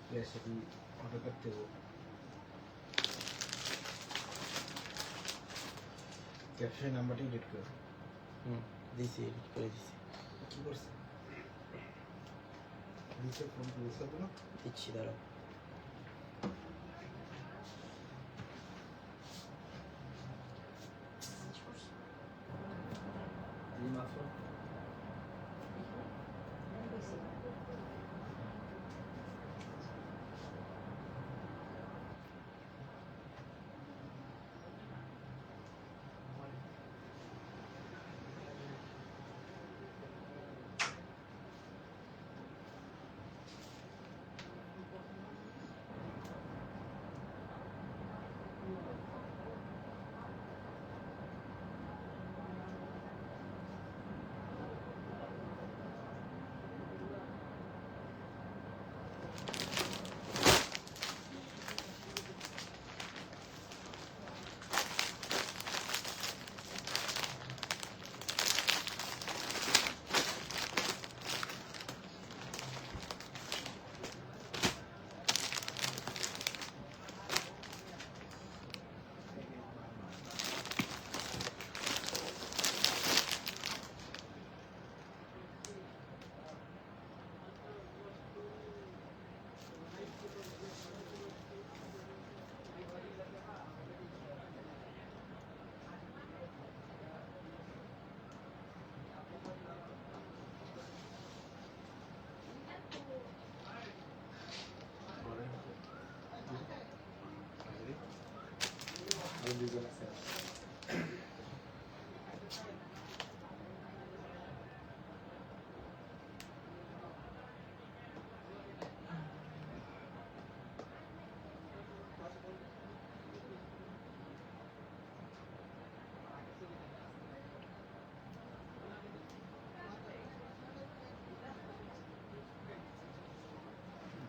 जैसे कि ऑर्डर करते हो कैप्शन নাম্বারটা এডিট করো দিছি এডিট করে দিছি কি করছ নিচে ফোন করেছ তো না দিচ্ছি দাঁড়াও এই মাত্র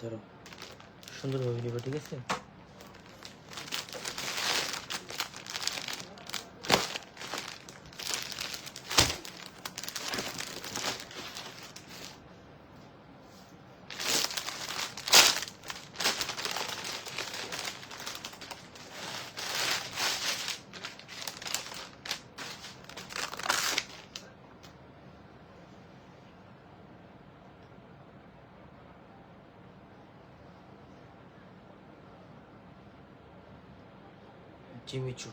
ধরো সুন্দরভাবে নিবা ঠিক আছে জিমিচু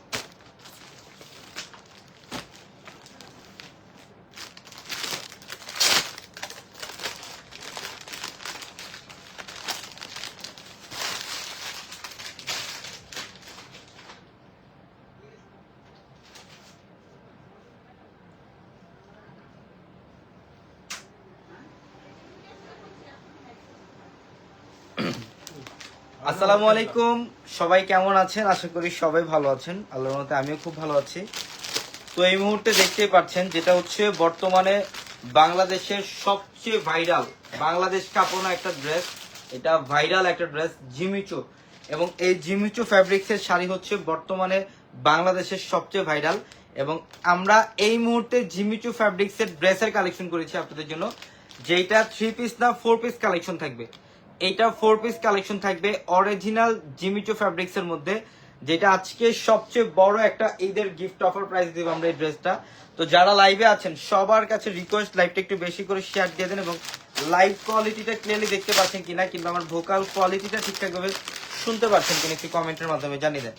আসসালামু আলাইকুম সবাই কেমন আছেন আশা করি সবাই ভালো আছেন আল্লাহর রহমতে আমিও খুব ভালো আছি তো এই মুহূর্তে দেখতেই পাচ্ছেন যেটা হচ্ছে বর্তমানে বাংলাদেশের সবচেয়ে ভাইরাল বাংলাদেশ কাঁপানো একটা ড্রেস এটা ভাইরাল একটা ড্রেস জিমিচু এবং এই জিমিচু ফ্যাব্রিক্সের শাড়ি হচ্ছে বর্তমানে বাংলাদেশের সবচেয়ে ভাইরাল এবং আমরা এই মুহূর্তে জিমিচু ফ্যাব্রিক্সের ড্রেসের কালেকশন করেছি আপনাদের জন্য যেটা 3 পিস না 4 পিস কালেকশন থাকবে এইটা 4 পিস কালেকশন থাকবে অরিজিনাল জিমিচু ফ্যাব্রিক্স এর মধ্যে যেটা আজকে সবচেয়ে বড় একটা ঈদের গিফট অফার প্রাইস দিব আমরা এই ড্রেসটা তো যারা লাইভে আছেন সবার কাছে রিকোয়েস্ট লাইভটা একটু বেশি করে শেয়ার দিয়ে দেন এবং লাইভ কোয়ালিটিটা ক্লিয়ারলি দেখতে পাচ্ছেন কিনা কিংবা আমার ভোকাল কোয়ালিটিটা ঠিকঠাকভাবে শুনতে পাচ্ছেন কিনা একটু কমেন্টের মাধ্যমে জানিয়ে দেন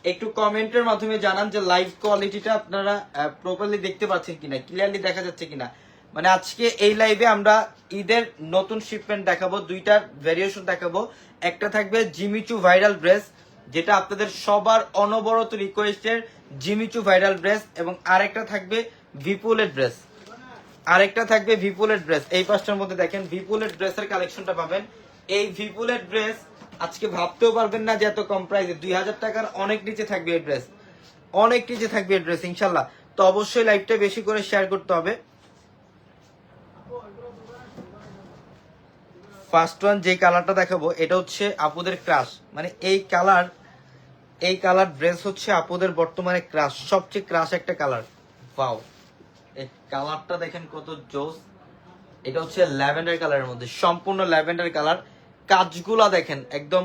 একটু কমেন্টের মাধ্যমে জানান যে লাইভ কোয়ালিটিটা আপনারা প্রপারলি দেখতে পাচ্ছেন কিনা ক্লিয়ারলি দেখা যাচ্ছে কিনা মানে আজকে এই লাইভে আমরা ঈদের নতুন শিপমেন্ট দেখাবো দুইটার ভেরিয়েশন দেখাবো একটা থাকবে জিমিচু ভাইরাল ড্রেস যেটা আপনাদের সবার অনবরত রিকোয়েস্টের জিমিচু ভাইরাল ড্রেস এবং আরেকটা থাকবে ভিপুলের ড্রেস এই পাঁচটার মধ্যে দেখেন ভিপুলের ড্রেসের কালেকশনটা পাবেন এই ভিপুলের ড্রেস আজকে ভাবতেও পারবেন না যে এত কম প্রাইসে 2000 টাকার অনেক নিচে থাকবে এই ড্রেস অনেক নিচে থাকবে এই ড্রেস ইনশাল্লাহ তো অবশ্যই লাইভটা বেশি করে শেয়ার করতে হবে ফার্স্ট ওয়ান যে কালারটা দেখাবো এটা হচ্ছে আপুদের ক্রাশ মানে এই কালার ড্রেস হচ্ছে আপুদের বর্তমানে ক্রাশ সবচেয়ে ক্রাশ একটা কালার ওয়াও এই কালারটা দেখেন কত জোস এটা হচ্ছে ল্যাভেন্ডার কালারের মধ্যে সম্পূর্ণ ল্যাভেন্ডার কালার কাজগুলা দেখেন একদম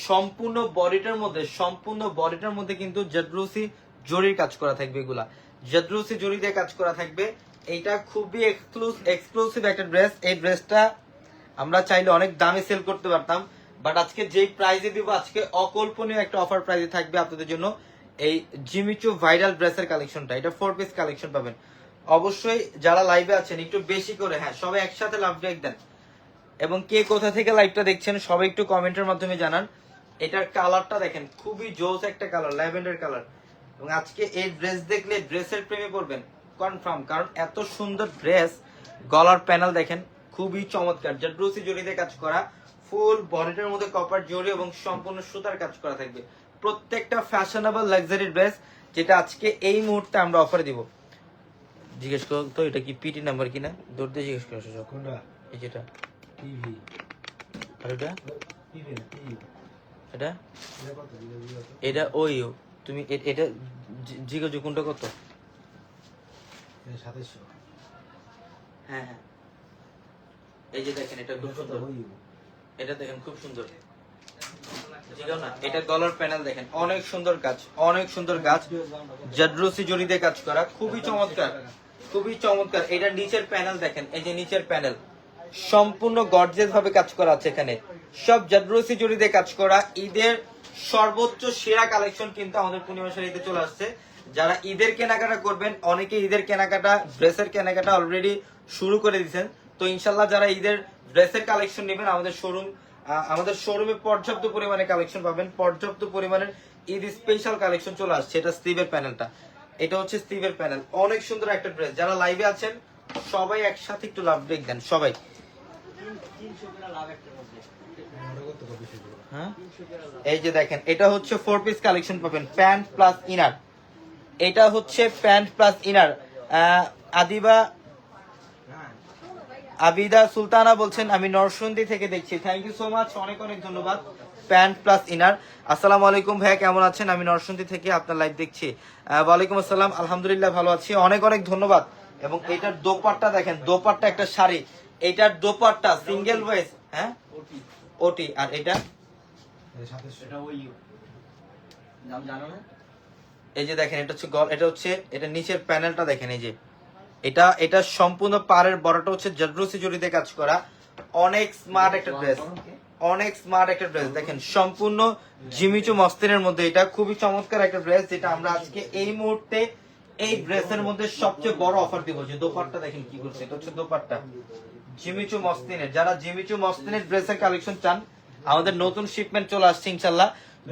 সম্পূর্ণ বডিটার মধ্যে কিন্তু জাদ্রুসি জরির কাজ করা থাকবে। এগুলা জাদ্রুসি জরি দিয়ে কাজ করা থাকবে। এইটা খুবই এক্সক্লুসিভ একটা ড্রেস। এই ড্রেসটা আমরা চাইলে অনেক দামে সেল করতে পারতাম, বাট আজকে যেই প্রাইজে দিব, আজকে অকল্পনীয় একটা অফার প্রাইজে থাকবে আপনাদের জন্য এই জিমিচু ভাইরাল ড্রেসের কালেকশনটা। এটা 4 পিস কালেকশন পাবেন। অবশ্যই যারা লাইভে আছেন একটু বেশি করে, হ্যাঁ সবাই একসাথে লাভ ব্রেক দেন, এবং কে কোথা থেকে লাইভটা দেখছেন সবাই একটু কমেন্টের মাধ্যমে জানান। এটার কালারটা দেখেন খুবই জোস একটা কালার, ল্যাভেন্ডার কালার, এবং আজকে এই ড্রেস দেখলে ড্রেসের প্রেমে পড়বেন কনফার্ম, কারণ এত সুন্দর ড্রেস। গলার প্যানেল দেখেন খুবই চমৎকার, জাদ্রুসি জরিতে কাজ করা, ফুল বডিটার মধ্যে কপার জরি এবং সম্পূর্ণ সুতার কাজ করা থাকবে। প্রত্যেকটা ফ্যাশনেবল লাক্সারি ড্রেস, যেটা আজকে এই মুহূর্তে আমরা অফারে দিব। জিজ্ঞেস করো তো এটা কি পিটি নাম্বার কিনা, দৌড় দিয়ে জিজ্ঞেস করো কোনটা? এই যেটা টিভি। আর এটা টিভি না টিভি। এটা এটা কত? এটা ওই তুমি এটা জিজ্ঞেস কোনটা কত? এটা 2700। হ্যাঁ হ্যাঁ, এই যে দেখেন এটা খুব সুন্দর, এটা দেখেন খুব সুন্দর। জিগাও না, এটা গলার প্যানেল দেখেন অনেক সুন্দর কাজ, অনেক সুন্দর কাজ, জাদ্রুসি জরি দিয়ে কাজ করা, খুবই চমৎকার, খুবই চমৎকার। এটা নিচের প্যানেল দেখেন, এই যে নিচের প্যানেল সম্পূর্ণ গর্জিয়াস ভাবে কাজ করা আছে। এখানে সব জাদ্রুসি জরি দিয়ে কাজ করা। ঈদের সর্বোচ্চ সেরা কালেকশন কিন্তু আমাদের পূর্ণিমা শাড়িতে চলে আসছে। যারা ঈদের কেনাকাটা করবেন, অনেকে ঈদের কেনাকাটা, ড্রেসের কেনাকাটা অলরেডি শুরু করে দিয়েছেন, তো ইনশাল্লাহ যারা ঈদের ড্রেসের কালেকশন নেবেন, আমাদের শোরুমে পর্যাপ্ত পরিমাণে কালেকশন পাবেন, পর্যাপ্ত পরিমাণের ঈদ স্পেশাল কালেকশন চলে আসছে। এটা স্টিভের প্যানেলটা, এটা হচ্ছে স্টিভের প্যানেল, অনেক সুন্দর একটা ড্রেস। যারা লাইভে আছেন সবাই একসাথে একটু লাভ ব্রেক দেন সবাই। হ্যাঁ, এই যে দেখেন এটা হচ্ছে 4 পিস কালেকশন পাবেন, প্যান্ট প্লাস ইনার। এটা হচ্ছে pant plus inner. Abida Sultana বলছেন আমি নরসিংদী থেকে দেখছি, থ্যাংক ইউ সো মাচ, অনেক অনেক ধন্যবাদ। Pant plus inner. আসসালামু আলাইকুম ভাইয়া, কেমন আছেন? আমি নরসিংদী থেকে আপনার লাইভ দেখছি। ওয়ালাইকুম আসসালাম, আলহামদুলিল্লাহ ভালো আছি, অনেক অনেক ধন্যবাদ। এবং এটার দোপাট্টা দেখেন, দোপাট্টা একটা শাড়ি, এটার দোপাট্টা সিঙ্গেল ওয়েস, হ্যাঁ ওটি, আর এটা এই যে দেখেন এটা হচ্ছে এটা হচ্ছে এটা নিচের প্যানেলটা দেখেন, এই যে এটা সম্পূর্ণ পাড়ের বড়টা হচ্ছে জাদ্রুসি জরিতে কাজ করা, অনেক স্মার্ট একটা ড্রেস, অনেক স্মার্ট একটা ড্রেস দেখেন, সম্পূর্ণ জিমিচু মসলিনের মধ্যে। এটা খুবই চমৎকার একটা ড্রেস, যেটা আমরা আজকে এই মুহূর্তে এই ড্রেসের মধ্যে সবচেয়ে বড় অফার দিব। যে দোপাট্টা দেখেন কি করছে, এটা হচ্ছে দোপাট্টা জিমিচু মসলিনের। যারা জিমিচু মসলিনের ড্রেসের কালেকশন চান, আমাদের নতুন শিপমেন্ট চলে আসছে ইনশাল্লাহ।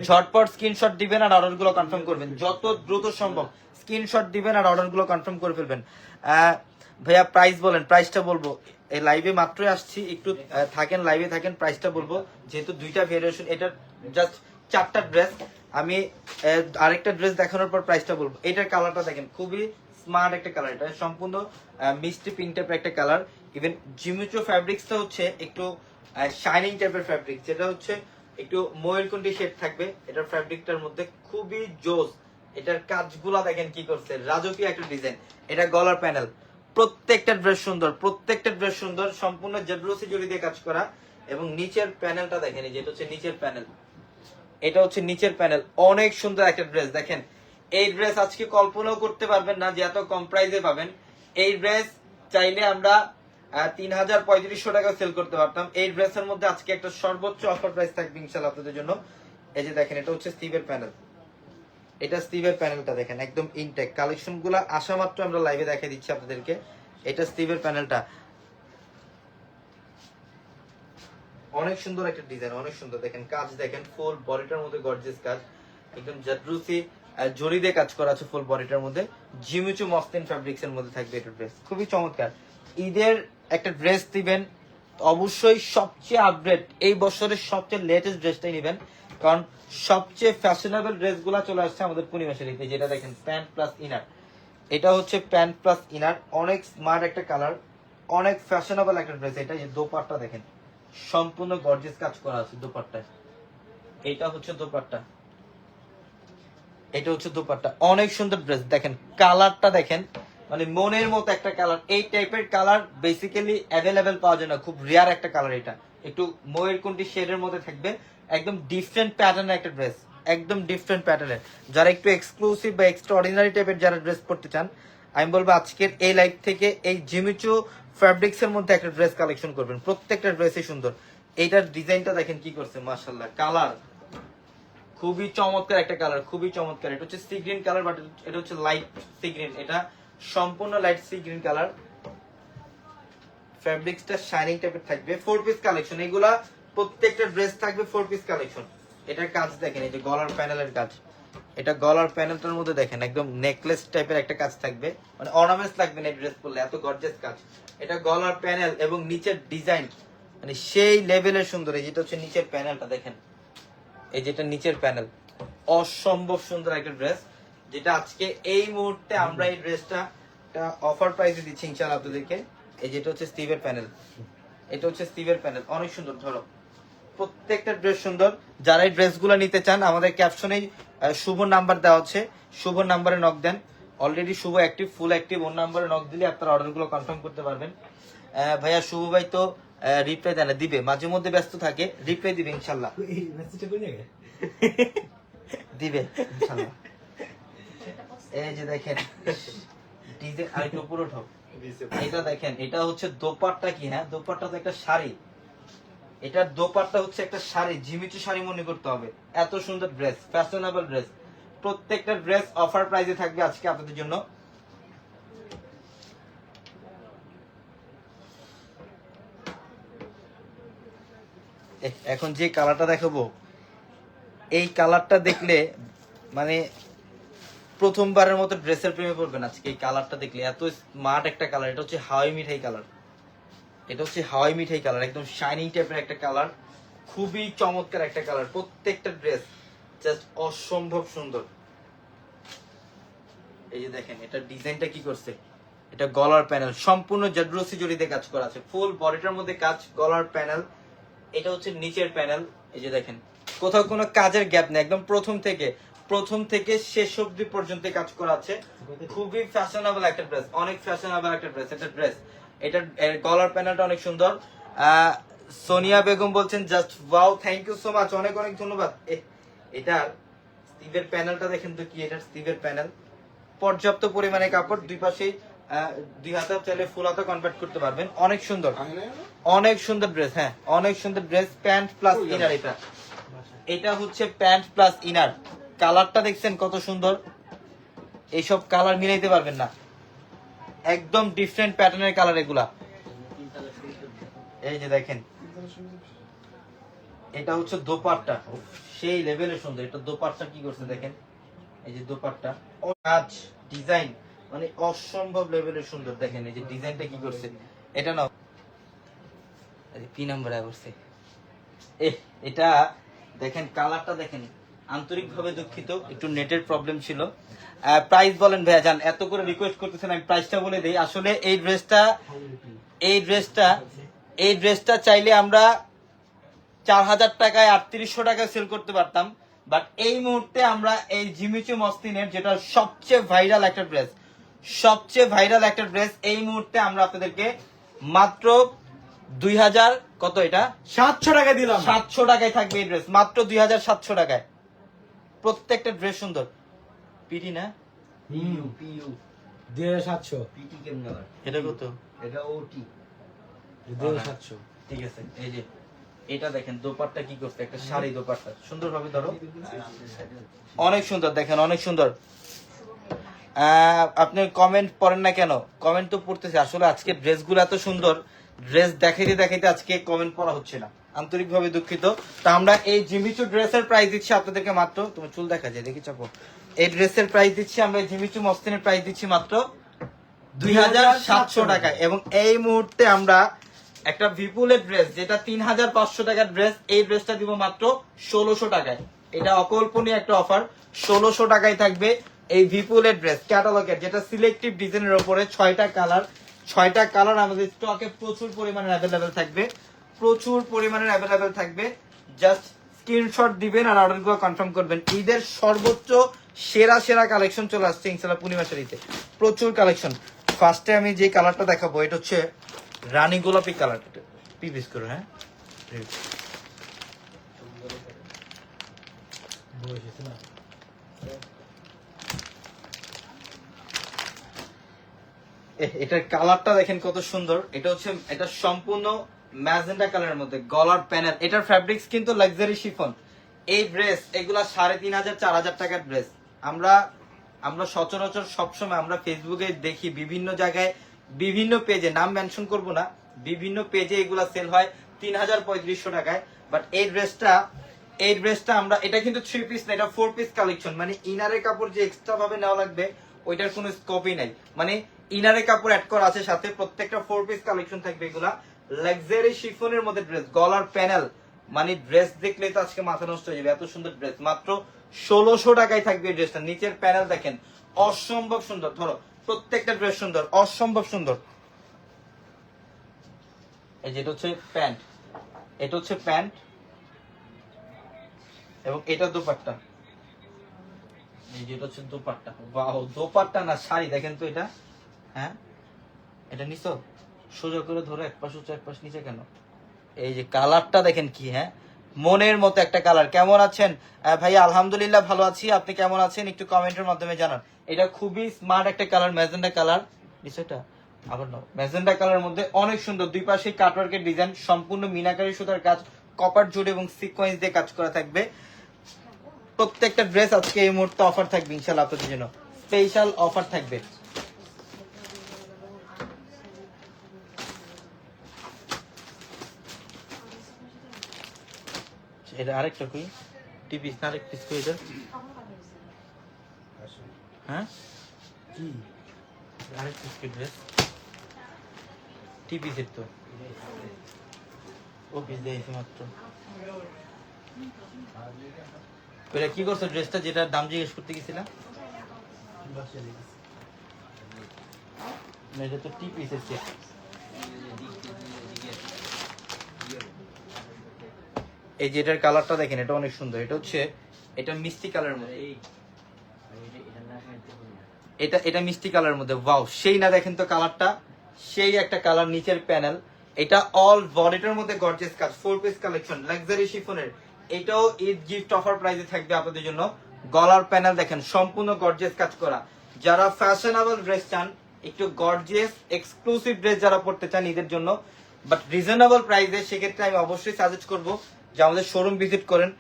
ঝটপট স্ক্রিনশট দিবেন আর অর্ডার গুলো কনফার্ম করবেন, যত দ্রুত সম্ভব স্ক্রিনশট দিবেন আর অর্ডার গুলো কনফার্ম করে ফেলবেন। ভাইয়া প্রাইস বলেন, প্রাইসটা বলবো, এই লাইভে মাত্রই আসছি, একটু থাকেন, লাইভে থাকেন, প্রাইসটা বলবো। যেহেতু দুইটা ভেরিয়েশন, এটা জাস্ট 4টা ড্রেস, আমি আরেকটা ড্রেস দেখানোর পর প্রাইসটা বলবো। এটার কালারটা দেখেন খুবই স্মার্ট একটা কালার, এটা সম্পূর্ণ মিষ্টি পিঙ্ক টাইপের একটা কালার। ইভেন জিমিচু ফ্যাব্রিক্সটা হচ্ছে একটু শাইনিং টাইপের ফ্যাব্রিক, যেটা হচ্ছে একটু ময়ূরকণ্ঠী শেড থাকবে এটার ফ্যাব্রিকটার মধ্যে, খুবই জোস। এটার কাজগুলা দেখেন কি করছে, রাজকীয় একটা ডিজাইন। এটা গলার প্যানেল, প্রত্যেকটা ড্রেস সুন্দর, প্রত্যেকটা ড্রেস সুন্দর, সম্পূর্ণ জাদ্রুসি জরি দিয়ে কাজ করা। এবং নিচের প্যানেলটা দেখেন, এই যে এটা হচ্ছে নিচের প্যানেল, এটা হচ্ছে নিচের প্যানেল, অনেক সুন্দর একটা ড্রেস দেখেন। এই ড্রেস আজকে কল্পনাও করতে পারবেন না যে এত কম প্রাইসে পাবেন। এই ড্রেস চাইলে আমরা 3000-3500 টাকা সেল করতে পারতাম। এই ড্রেসের মধ্যে আজকে একটা সর্বোচ্চ অফার প্রাইস থাকবে ইনশাআল্লাহ আপনাদের জন্য। এই যে দেখেন এটা হচ্ছে স্টিভের প্যানেল, এটা স্টিভের প্যানেলটা দেখেন একদম ইনটেক। কালেকশন গুলা আসা মাত্র আমরা লাইভে দেখাই দিচ্ছি আপনাদেরকে। এটা স্টিভের প্যানেলটা, অনেক সুন্দর একটা ডিজাইন, অনেক সুন্দর দেখেন, কাজ দেখেন ফুল বডিটার মধ্যে গর্জিয়াস কাজ, একদম জাদ্রুসি জরি দিয়ে কাজ করা আছে ফুল বডিটার মধ্যে। জিমিচু মসলিন ফ্যাব্রিক্স এর মধ্যে থাকবে এটা ড্রেস, খুবই চমৎকার। ঈদের একটা ড্রেস দিবেন অবশ্যই সবচেয়ে আপডেট, এই বছরের সবচেয়ে লেটেস্ট ড্রেসটাই নেবেন, কারণ সবচেয়ে ফ্যাশনেবল ড্রেসগুলো চলে আসছে আমাদের পূর্ণিমা শাড়িতে। যেটা দেখেন প্যান্ট প্লাস ইনার, এটা হচ্ছে প্যান্ট প্লাস ইনার, অনেক স্মার্ট একটা কালার, অনেক ফ্যাশনেবল একটা ড্রেস। এটা যে দোপাট্টা দেখেন সম্পূর্ণ গর্জিয়াস কাজ করা আছে দোপাট্টায়, এটা হচ্ছে দোপাট্টা, এটা হচ্ছে দোপাট্টা, অনেক সুন্দর ড্রেস দেখেন। কালারটা দেখেন, মানে মনের মতো একটা কালার। এই টাইপের কালার বেসিক্যালি অ্যাভেলেবেল পাওয়া যায় না, খুব রেয়ার একটা কালার এটা। একটু ময়ূরকণ্ঠী শেডের মধ্যে থাকবে, একদম ডিফারেন্ট প্যাটার্নের একটা ড্রেস, একদম ডিফারেন্ট প্যাটার্নের। যারা একটু এক্সক্লুসিভ বা এক্সট্রা অর্ডিনারি টাইপের যারা ড্রেস পড়তে চান, আমি বলবো আজকের এই লাইভ থেকে এই জিমিচু ফ্যাব্রিক্স এর মধ্যে একটা ড্রেস কালেকশন করবেন, প্রত্যেকটা ড্রেসই সুন্দর। এইটার ডিজাইনটা দেখেন কি করছে, মাশাআল্লাহ, কালার খুবই চমৎকার একটা কালার, খুবই চমৎকার। এটা হচ্ছে সি গ্রিন কালার, বাট এটা হচ্ছে লাইট সি গ্রিন, এটা সম্পূর্ণ লাইট সি গ্রিন কালার। ফ্যাব্রিক্সটা শাইনিং টাইপের থাকবে, 4 পিস কালেকশন, এগুলা প্রত্যেকটা ড্রেস থাকবে 4 পিস কালেকশন। এটার কাজ দেখেন, এই যে গলার প্যানেলের কাজ, এটা গলার প্যানেলটার মধ্যে দেখেন একদম নেকলেস টাইপের একটা কাজ থাকবে, মানে অর্নামেন্টস লাগবে না এই ড্রেস পরলে, এত গর্জিয়াস কাজ। এটা গলার প্যানেল এবং নিচের ডিজাইন মানে সেই লেভেলের সুন্দর। এই যেটা হচ্ছে নিচের প্যানেলটা দেখেন, এই যেটা নিচের প্যানেল, অসম্ভব সুন্দর একটা ড্রেস, যেটা আজকে এই মুহূর্তে আমরা এই ড্রেসটা অফার প্রাইসে দিচ্ছি ইনশাআল্লাহ আপনাদেরকে। এই যেটা হচ্ছে স্টিভের প্যানেল, এটা হচ্ছে স্টিভের প্যানেল, অনেক সুন্দর। ধরো প্রত্যেকটা ড্রেস সুন্দর। যারা এই ড্রেসগুলো নিতে চান আমাদের ক্যাপশনে শুভ নাম্বার দেওয়া আছে, শুভ নাম্বারে নক দেন। অলরেডি শুভ অ্যাক্টিভ, ফুল অ্যাক্টিভ, ওর নাম্বারে নক দিলে আপনারা অর্ডারগুলো কনফার্ম করতে পারবেন। ভাইয়া শুভ ভাই তো রিপ্লাই দেয় না, দিবে, মাঝে মধ্যে ব্যস্ত থাকে, রিপ্লাই দিবে ইনশাল্লাহ, দিবে ইনশাল্লাহ। এই যে দেখেন ডিজাইন, আর একটু পুরো ঠক, এটা দেখেন, এটা হচ্ছে দোপাট্টা কি, হ্যাঁ দোপাট্টা তো একটা শাড়ি, এটার দোপাট্টা হচ্ছে একটা শাড়ি, জিমিচু শাড়ি মনে করতে হবে, এত সুন্দর ড্রেস, ফ্যাশনেবল ড্রেস। প্রত্যেকটা ড্রেস অফার প্রাইসে থাকবে আজকে আপনাদের জন্য। এখন যে কালারটা দেখাবো, এই কালারটা দেখলে মানে প্রথমবারের মতো ড্রেসের প্রেমে পড়বেন আজকে। এই কালারটা দেখলে এত স্মার্ট একটা কালার, এটা হচ্ছে হাওয়াই মিঠাই কালার, এটা হচ্ছে হাওয়াই মিঠাই কালার, একদম শাইনিং টাইপের একটা কালার, খুবই চমৎকার একটা কালার। প্রত্যেকটা ড্রেস জাস্ট অসম্ভব সুন্দর। এই যে দেখেন এটা ডিজাইনটা কি করছে, এটা গলার প্যানেল সম্পূর্ণ জাদরসি জড়িতে কাজ করা আছে, ফুল বডিটার মধ্যে কাজ, গলার প্যানেল, এটা হচ্ছে নিচের প্যানেল। এই যে দেখেন কোথাও কোনো কাজের গ্যাপ নেই, একদম প্রথম থেকে শেষ অবধি পর্যন্ত কাজ করা আছে। খুবই ফ্যাশনেবল একটা ড্রেস, অনেক ফ্যাশনেবল একটা ড্রেস, এটা ড্রেস, এটা গলার প্যানেলটা অনেক সুন্দর। সোনিয়া বেগম বলছেন just wow, thank you so much, অনেক অনেক ধন্যবাদ। এটার স্টিভের প্যানেলটা দেখেন তো কি, এটার স্টিভের প্যানেল, পর্যাপ্ত পরিমাণে কাপড়, দুই পাশেই দুই হাতে চাইলে ফুল হাতে কনভার্ট করতে পারবেন, অনেক সুন্দর, অনেক সুন্দর ড্রেস। হ্যাঁ অনেক সুন্দর ড্রেস, প্যান্ট প্লাস ইনার, এটা হচ্ছে প্যান্ট প্লাস ইনার। কালারটা দেখছেন কত সুন্দর, এইসব কালার মিলাইতে পারবেন না, একদম ডিফারেন্ট প্যাটার্নের কালার এগুলা। এই যে দেখেন এটা হচ্ছে দোপাট্টা, সেই লেভেলে সুন্দর। এটা দোপাট্টা কি করছে দেখেন, এই যে দোপাট্টা কাজ ডিজাইন মানে অসম্ভব লেভেলের সুন্দর। দেখেন এই যে ডিজাইনটা কি করছে, এটা নাও পি নাম্বার করছে। এটা দেখেন কালারটা দেখেন, আন্তরিকভাবে দুঃখিত, একটু নেটের প্রবলেম ছিল। প্রাইস বলেন ভাইয়া যান, এত করে রিকোয়েস্ট করতেছেন, আমি প্রাইসটা বলে দেই। আসলে এই ড্রেসটা চাইলে আমরা 4000 টাকায় 3800 টাকায় সেল করতে পারতাম, বাট এই মুহূর্তে আমরা এই জিমিচু মসলিনের, যেটা সবচেয়ে ভাইরাল একটা ড্রেস, এই মুহূর্তে আমরা আপনাদেরকে মাত্র 2000 কত, এটা 700 টাকা দিলাম, 700 টাকায় থাকবে এই ড্রেস, মাত্র 2700 টাকায়। প্রত্যেকটা ড্রেস সুন্দর। পিটি না, পিইউ 2700, পিটি কেমন কালার? এটা কত, এটা ওটি 2700। ঠিক আছে। এই যে এটা দেখেন দোপাট্টা কি করছে, একটা শাড়ি দোপাট্টা সুন্দর ভাবে ধরো, অনেক সুন্দর দেখেন, অনেক সুন্দর। আপনি কমেন্ট পড়েন না কেন? কমেন্ট তো পড়তেছে, আসলে আজকে ড্রেসগুলো এত সুন্দর, ড্রেস দেখাইতে আজকে কমেন্ট পড়া হচ্ছে না, আন্তরিকভাবে দুঃখিত। তা আমরা এই জিমিচু ড্রেসের প্রাইস দিচ্ছি আপনাদেরকে মাত্র, তুমি চুল দেখা যায় দেখি চাপো, এই ড্রেসের প্রাইস দিচ্ছি আমরা, জিমিচু মসলিনের প্রাইস দিচ্ছি মাত্র 2700 টাকায়। এবং এই মুহূর্তে আমরা একটা ভিপুলের ড্রেস, যেটা 3500 টাকার ড্রেস, এই ড্রেসটা দিব মাত্র 1600 টাকায়। এটা অকল্পনীয় একটা অফার, 1600 টাকায় থাকবে এই ভিপুলের ড্রেস ক্যাটালগের, যেটা সিলেক্টিভ ডিজাইনের উপরে 6টা কালার আমাদের স্টকে প্রচুর পরিমাণে অ্যাভেলেবেল থাকবে। জাস্ট স্ক্রিনশট দিবেন আর অর্ডারগুলো কনফার্ম করবেন। ঈদের সর্বোচ্চ সেরা কালেকশন চলে আসছে ইনশাআল্লাহ পূর্ণিমা শাড়িতে, প্রচুর কালেকশন। ফার্স্টে আমি যে কালারটা দেখাবো, এটা হচ্ছে রানী গোলাপি কালার, পিস করো, হ্যাঁ ফ্যাব্রিক। বসেছে না এটার কালারটা দেখেন কত সুন্দর। এটা হচ্ছে এটা সম্পূর্ণ ম্যাজেন্টা কালারের মধ্যে গলার প্যানেল। এটার ফ্যাব্রিক্স কিন্তু লাক্সারি শিফন। এই ড্রেস এগুলা 3500 4000 টাকার ড্রেস। আমরা সচরাচর সবসময় আমরা ফেসবুকে দেখি বিভিন্ন জায়গায় বিভিন্ন পেজে, নাম মেনশন করব না, বিভিন্ন পেজে এগুলা সেল হয় 3000 3500 টাকায়। বাট এই ড্রেসটা আমরা, এটা কিন্তু 3 পিস না, এটা 4 পিস কালেকশন। মানে ইনারের কাপড় যে এক্সট্রা ভাবে নেওয়া লাগবে ওইটার কোনো স্কোপই নাই। মানে ইনারের কাপড় অ্যাড করা আছে সাথে, প্রত্যেকটা 4 পিস কালেকশন থাকবে। এগুলা লাক্সারি শিফনের মধ্যে ড্রেস, গলার প্যানেল, মানে ড্রেস দেখলে তো আজকে মাথা নষ্ট হয়ে যাবে, এত সুন্দর ড্রেস। মাত্র 1600 টাকায় থাকবে এই ড্রেসটা। নিচের প্যানেল দেখেন অসম্ভব সুন্দর। ধরো প্রত্যেকটা ড্রেস সুন্দর, অসম্ভব সুন্দর। এই যেটা হচ্ছে প্যান্ট, এটা হচ্ছে প্যান্ট এবং এটা দোপাট্টা। এই যেটা হচ্ছে দোপাট্টা। ওয়াও, দোপাট্টা না শাড়ি দেখেন তো এটা। হ্যাঁ, এটা নিছো সোজা করে ধরো, এক পাশ উঁচু এক পাশ নিচে কেন। এই যে কালারটা দেখেন কি, হ্যাঁ মনের মতো একটা কালার। কেমন আছেন ভাইয়া? আলহামদুলিল্লাহ ভালো আছি, আপনি কেমন আছেন একটু কমেন্টের মাধ্যমে জানান। এটা খুবই স্মার্ট একটা কালার, ম্যাজেন্টা কালার। বিষয়টা আবার নাও, ম্যাজেন্টা কালারের মধ্যে অনেক সুন্দর। দুই পাশে কাটওয়ার্কের ডিজাইন, সম্পূর্ণ মিনাকারি সুতার কাজ, কপার জুড়ে এবং সিকোয়েন্স দিয়ে কাজ করা থাকবে। প্রত্যেকটা ড্রেস আজকে এই মুহূর্তে অফার থাকবে ইনশাআল্লাহ, আপনাদের জন্য স্পেশাল অফার থাকবে। এটা আরেকটা কই টিপিস না, আরেক পিস কই এটা? হ্যাঁ কি আরেক পিস কি ড্রেস টিপিসের তো ও পিস দিয়েছে মাত্র। ওটা কি করছো ড্রেসটা, যেটার দাম জিজ্ঞেস করতে গেছিলাম? না, এটা তো টিপিসের সেট। এই যে এটার কালারটা দেখেন, এটা অনেক সুন্দর। এটা হচ্ছে এটা মিষ্টি কালারের মধ্যে, এটা মিষ্টি কালারের মধ্যে। ওয়াও, সেই না দেখেন তো কালারটা, সেই একটা কালার। নিচের প্যানেল, এটা অল বডিটার মধ্যে গর্জিয়াস কাজ, 4 পিস কালেকশন লাক্সারি শিফনের। এটাও ঈদ গিফট অফার প্রাইসে থাকবে আপনাদের জন্য। গলার প্যানেল দেখেন সম্পূর্ণ গর্জিয়াস কাজ করা। যারা ফ্যাশনেবল ড্রেস চান, একটু গর্জিয়াস এক্সক্লুসিভ ড্রেস যারা পড়তে চান ঈদের জন্য বাট রিজনেবল প্রাইসে, সেক্ষেত্রে আমি অবশ্যই সাজেস্ট করব যে আমাদের শোরুম ভিজিট করেন।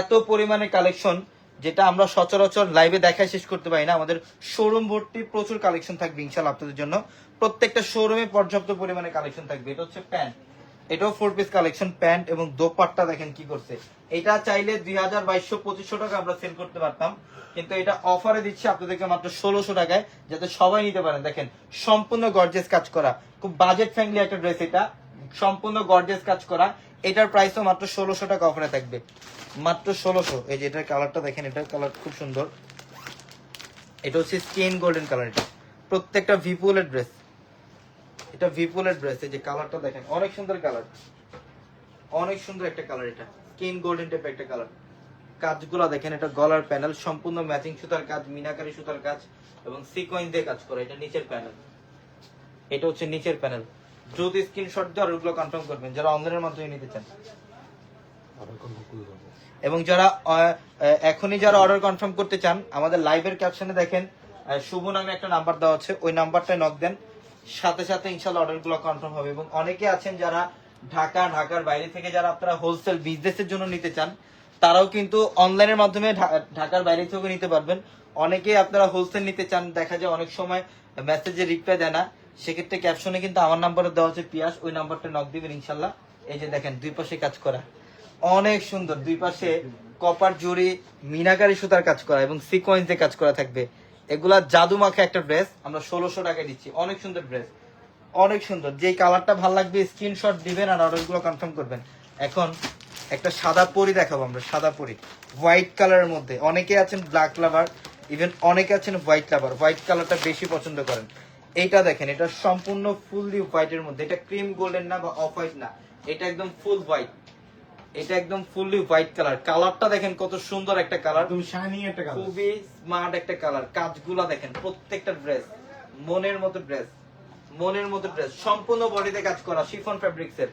এত পরিমাণে কালেকশন যেটা আমরা সচরাচর লাইভে দেখায় শেষ করতে পারি না। আমাদের শোরুম ভর্তি প্রচুর কালেকশন থাকবে ইনশাআল্লাহ আপনাদের জন্য। প্রত্যেকটা শোরুমে পর্যাপ্ত পরিমাণে কালেকশন থাকবে। এটা হচ্ছে প্যান্ট, এটাও 4 পিস কালেকশন। প্যান্ট এবং দোপাট্টা দেখেন কি করছে। এটা চাইলে 2200-2500 টাকা আমরা সেল করতে পারতাম, কিন্তু এটা অফারে দিচ্ছি আপনাদেরকে মাত্র 1600 টাকায়, যাতে সবাই নিতে পারেন। দেখেন সম্পূর্ণ গর্জিয়াস কাজ করা, খুব বাজেট ফ্রেন্ডলি একটা ড্রেস। এটা সম্পূর্ণ গর্জিয়াস কাজ করা। এটার প্রাইসও মাত্র 1600 টাকা অফারে থাকবে, মাত্র 1600। এই যে এটার কালারটা দেখেন, এটার কালার খুব সুন্দর। এটা হচ্ছে স্কিন গোল্ডেন কালার। এটা প্রত্যেকটা ভিপুলের ড্রেস, এটা ভিপুলের ড্রেস। এই যে কালারটা দেখেন অনেক সুন্দর কালার, অনেক সুন্দর একটা কালার। এটা স্কিন গোল্ডেন টাইপের একটা কালার। কাজগুলো দেখেন, এটা গলার প্যানেল সম্পূর্ণ ম্যাচিং সুতার কাজ, মিনাকারি সুতার কাজ এবং সিকোয়েন্স দিয়ে কাজ করা। এটা নিচের প্যানেল, এটা হচ্ছে নিচের প্যানেল। যদি স্ক্রিনশট দিয়ে অর্ডারগুলো কনফার্ম করবেন যারা অনলাইনের মাধ্যমে নিতে চান। এবং যারা এখনই যারা অর্ডার কনফার্ম করতে চান, আমাদের লাইভের ক্যাপশনে দেখেন শুভ নামে একটা নাম্বার দেওয়া আছে, ওই নাম্বারটায় নক দেন, সাথে সাথে ইনশাআল্লাহ অর্ডারগুলো কনফার্ম হবে। এবং অনেকে আছেন যারা ঢাকার বাইরে থেকে যারা আপনারা হোলসেল বিজনেসের জন্য নিতে চান, তারাও কিন্তু অনলাইনের মাধ্যমে ঢাকার বাইরে থেকে নিতে পারবেন। অনেকে আপনারা হোলসেল নিতে চান, দেখা যায় অনেক সময় মেসেজে রিপ্লাই দেয় না, সেক্ষেত্রে ক্যাপশনে কিন্তু আমার নাম্বারে দেওয়া আছে পিয়াস, ওই নাম্বারটা নক দিবেন ইনশাআল্লাহ। এই যে দেখেন দুই পাশে কাজ করা অনেক সুন্দর, দুই পাশে কপার জুড়ি মিনাকারি সুতার কাজ করা এবং সিকোয়েন্স দিয়ে কাজ করা থাকবে। এগুলা জাদু মাখা একটা ড্রেস, আমরা 1600 টাকায় দিচ্ছি। অনেক সুন্দর ড্রেস, অনেক সুন্দর। যেই কালারটা ভালো লাগবে স্ক্রিনশট দিবেন আর অর্ডারগুলো কনফার্ম করবেন। এখন একটা সাদা পরি দেখাবো আমরা, সাদা পরি হোয়াইট কালারের মধ্যে। অনেকে আছেন ব্ল্যাক লাভার, ইভেন অনেকে আছেন হোয়াইট লাভার, হোয়াইট কালারটা বেশি পছন্দ করেন। এইটা দেখেন, এটা সম্পূর্ণ ফুললি হোয়াইটের মধ্যে। এটা ক্রিম গোল্ডেন না বা অফ হোয়াইট না, এটা একদম ফুল হোয়াইট। এটা একদম ফুললি হোয়াইট কালার। কালারটা দেখেন কত সুন্দর একটা কালার, একদম শাইনি একটা কালার, খুবই স্মার্ট একটা কালার। কাজগুলা দেখেন, প্রত্যেকটা ড্রেস মনের মতো ড্রেস, মনের মতো ড্রেস। সম্পূর্ণ বডিতে কাজ করা শিফন ফ্যাব্রিক্সের,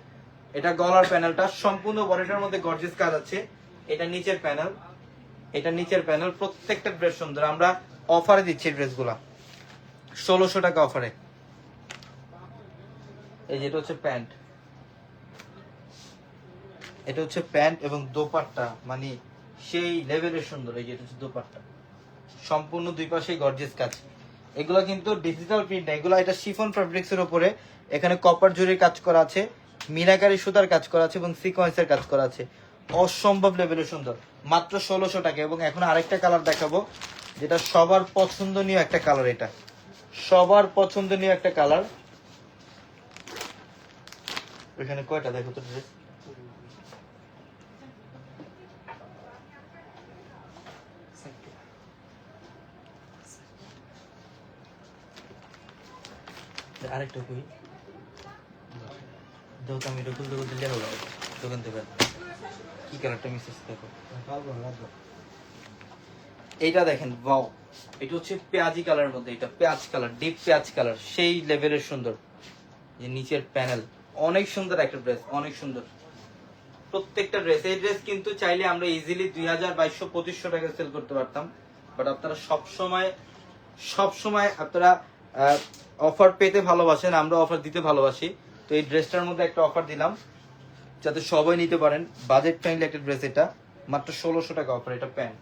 এটা গলার প্যানেলটা সম্পূর্ণ বডিটার মধ্যে গর্জিয়াস কাজ আছে। এটা নিচের প্যানেল, এটা নিচের প্যানেল। প্রত্যেকটা ড্রেস সুন্দর। আমরা অফারে দিচ্ছি ড্রেসগুলা 1600 টাকা অফারে। এই যেটা হচ্ছে প্যান্ট, এটা হচ্ছে প্যান্ট এবং দোপাট্টা মানে সেই লেভেলের সুন্দর। এই যেটা হচ্ছে দোপাট্টা, সম্পূর্ণ দুই পাশেই গর্জিয়াস কাজ। এগুলো কিন্তু ডিজিটাল প্রিন্ট না, এগুলো এটা শিফন ফ্যাব্রিক্স এর উপরে এখানে কপার জরির কাজ করা আছে, মিনাকারি সুতার কাজ করা আছে এবং সিকোয়েন্সের কাজ করা আছে। অসম্ভব লেভেলের সুন্দর, মাত্র 1600 টাকা। এবং এখন আরেকটা কালার দেখাবো যেটা সবার পছন্দনীয় একটা কালার, এটা সবার পছন্দনীয় একটা কালার। এখানে কয়টা দেখো তো ড্রেস, আরেকটা কই দোকান, আমি রকুল দোকান দিলে হলো দোকান থেকে কি কালারটা মিসেস দেখো। এইটা দেখেন, ওয়াও, এটা হচ্ছে পেঁয়াজি কালারের মধ্যে, এটা পেঁয়াজ কালার, ডিপ পেঁয়াজ কালার, সেই লেভেলের সুন্দর। যে নিচের প্যানেল, অনেক সুন্দর একটা ড্রেস, অনেক সুন্দর প্রত্যেকটা ড্রেস। এই ড্রেস কিন্তু চাইলে আমরা ইজিলি 2000, 2200, 2500 টাকা সেল করতে পারতাম, বাট আপনারা সবসময় আপনারা অফার পেতে ভালোবাসেন, আমরা অফার দিতে ভালোবাসি। তো এই ড্রেসটার মধ্যে একটা অফার দিলাম যাতে সবাই নিতে পারেন, বাজেট ফ্রেন্ডলি একটা ড্রেস। এটা মাত্র 1600 টাকা অফার। এটা প্যান্ট,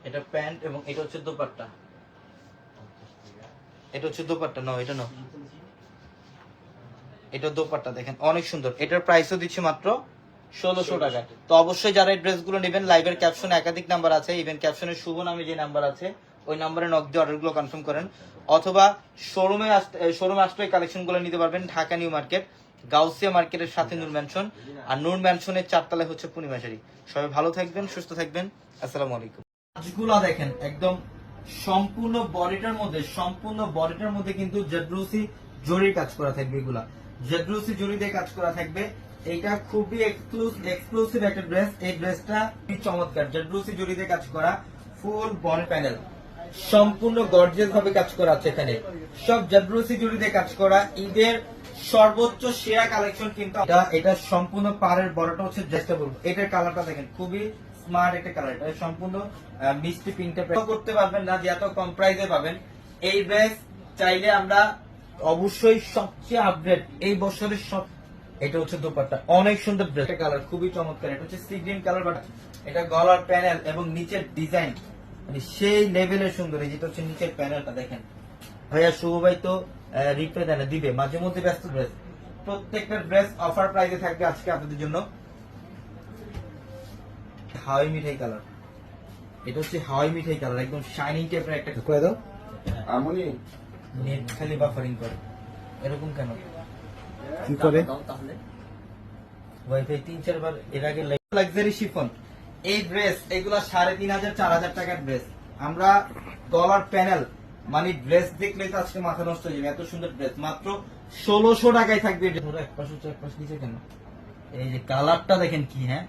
এটা প্যান্ট এবং এটা হচ্ছে দোপাট্টা, এটা হচ্ছে দোপাট্টা। নাও এটা নাও, এটা দোপাট্টা দেখেন অনেক সুন্দর। এটার প্রাইসও দিচ্ছি মাত্র 1600 টাকা। তো অবশ্যই যারা এই ড্রেসগুলো নেবেন, লাইভের ক্যাপশনে একাধিক নাম্বার আছে, ইভেন ক্যাপশনের শুভ নামে যে নাম্বার আছে ওই নাম্বারে নক দিয়ে অর্ডারগুলো কনফার্ম করেন, অথবা শোরুমে আসলে কালেকশনগুলো নিতে পারবেন। ঢাকা নিউ মার্কেট, গাউসিয়া মার্কেটের সাথে নূর ম্যানশন, আর নূর ম্যানশনের 4 তলায় হচ্ছে পূর্ণিমা শাড়ি। সবাই ভালো থাকবেন, সুস্থ থাকবেন, আসসালামু আলাইকুম। কাজগুলা দেখেন একদম সম্পূর্ণ বডিটার মধ্যে কিন্তু জেডরুসি জরির কাজ করা থাকবে, এগুলা জেডরুসি জরি দিয়ে কাজ করা থাকবে। এইটা খুবই এক্সক্লুসিভ একটা ড্রেস। এই ড্রেসটা খুবই চমৎকার, জেডরুসি জরি দিয়ে কাজ করা, ফুল বডি প্যানেল, সম্পূর্ণ গর্জিয়াস ভাবে কাজ করা আছে। এখানে সব জেডরুসি জরি দিয়ে কাজ করা, ঈদের সর্বোচ্চ সেরা কালেকশন। কিন্তু এটা সম্পূর্ণ পাড়ের বড়টা হচ্ছে ড্রেসটা বলবো। এটার কালারটা দেখেন খুবই স্মার্ট একটা কালার, এটা সম্পূর্ণ মিষ্টি পিঙ্কটা করতে পারবেন না যে এত কম প্রাইসে পাবেন এই ড্রেস। চাইলে আমরা অবশ্যই সবচেয়ে আপডেট এই বছরের সব। এটা হচ্ছে দোপাট্টা, অনেক সুন্দর ড্রেস কালার, খুবই চমৎকার। এটা হচ্ছে সি গ্রিন কালার, বাট এটা গলার প্যানেল এবং নিচের ডিজাইন মানে সেই লেভেলের সুন্দর। এই যেটা হচ্ছে নিচের প্যানেলটা দেখেন। ভাইয়া শুভ ভাই তো রিপ্লাই দেয় না, দিবে মাঝে মধ্যে ব্যস্ত ড্রেস। প্রত্যেকটা ড্রেস অফার প্রাইসে থাকবে আজকে আপনাদের জন্য। হাওয়াই মিঠাই কালার, এটা হচ্ছে হাওয়াই মিঠাই কালার, একদম শাইনিং টাইপের একটা। করে দাও আমনি নেট খালি বাফারিং করে, এরকম কেন কি করে? তাহলে ওয়াইফাই 3-4 বার এর আগে। লাক্সারি শিফন এই ড্রেস, এগুলা 3500, 4000 টাকার ড্রেস। আমরা গলার প্যানেল মানে ড্রেস দেখলে তো আজকে মাথা নষ্ট হয়ে যাবে, এত সুন্দর ড্রেস মাত্র 1600 টাকায় থাকবে। এক পাশ হচ্ছে এক পাশ নিচে কেন? এই যে কালারটা দেখেন কি, হ্যাঁ,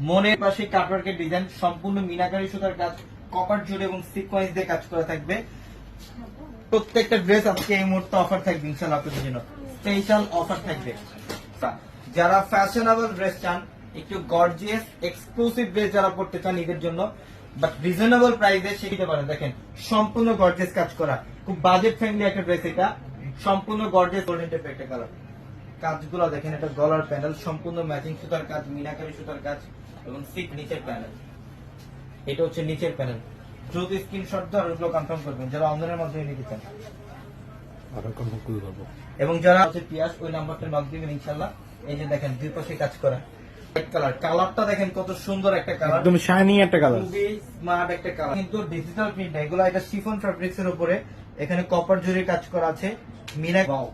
মনের পাশে কাটওয়ার্কের ডিজাইন, সম্পূর্ণ মিনাকারি সুতার কাজ, কপার জুড়ে এবং সিকোয়েন্স দিয়ে কাজ করা থাকবে। প্রত্যেকটা ড্রেস আজকে এই মুহূর্তে অফার থাকবে ইনশাআল্লাহ আপনাদের জন্য, স্পেশাল অফার থাকবে। যারা ফ্যাশনেবল ড্রেস চান, একটু গর্জিয়াস এক্সক্লুসিভ ড্রেস যারা পড়তে চান ঈদের জন্য, বাট রিজনেবল প্রাইসে শিখতে পারেন। দেখেন সম্পূর্ণ গর্জিয়াস কাজ করা, খুব বাজেট ফ্রেন্ডলি একটা ড্রেস। এটা সম্পূর্ণ গর্জিয়াস গোল্ডেন টাইপের একটা কালার। কাজগুলো দেখেন, এটা গলার প্যানেল, সম্পূর্ণ ম্যাচিং সুতার কাজ, মিনাকারি সুতার কাজ এবং সিক নিচের প্যানেল। এটা হচ্ছে নিচের প্যানেল। দ্রুত স্ক্রিনশট দিয়ে ওগুলো কনফার্ম করবেন যারা অনলাইনের মাধ্যমে নিতে চান, এবং যারা হচ্ছে পিয়াস ওই নাম্বারটা নক দিবেন ইনশাআল্লাহ। এই যে দেখেন দুই পাশে কাজ করা কালার, কালারটা দেখেন কত সুন্দর একটা কালার, একদম শাইনি একটা কালার, খুবই স্মার্ট একটা কালার। কিন্তু ডিজিটাল প্রিন্ট এগুলো, এটা শিফন ফ্যাব্রিক্স এর উপরে এখানে কপার জরির কাজ করা আছে, মিনা। ওয়াও,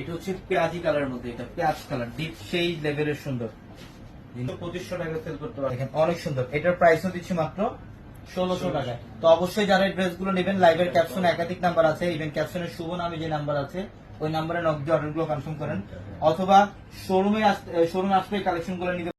এটা হচ্ছে পেঁয়াজি কালারের মধ্যে, এটা পেঁয়াজ কালার, ডিপ সেই লেভেলের সুন্দর। 2500 টাকা সেল করতে পারেন, দেখেন অনেক সুন্দর। এটার প্রাইসও দিচ্ছি মাত্র 1600 টাকা। তো অবশ্যই যারা এই ড্রেসগুলো নেবেন, লাইভের ক্যাপশনে একাধিক নাম্বার আছে, ইভেন ক্যাপশনের শুভ নামে যে নাম্বার আছে ওই নাম্বারে নক দিয়ে অর্ডারগুলো কনফার্ম করেন, অথবা শোরুমে আসলে কালেকশনগুলো নিতে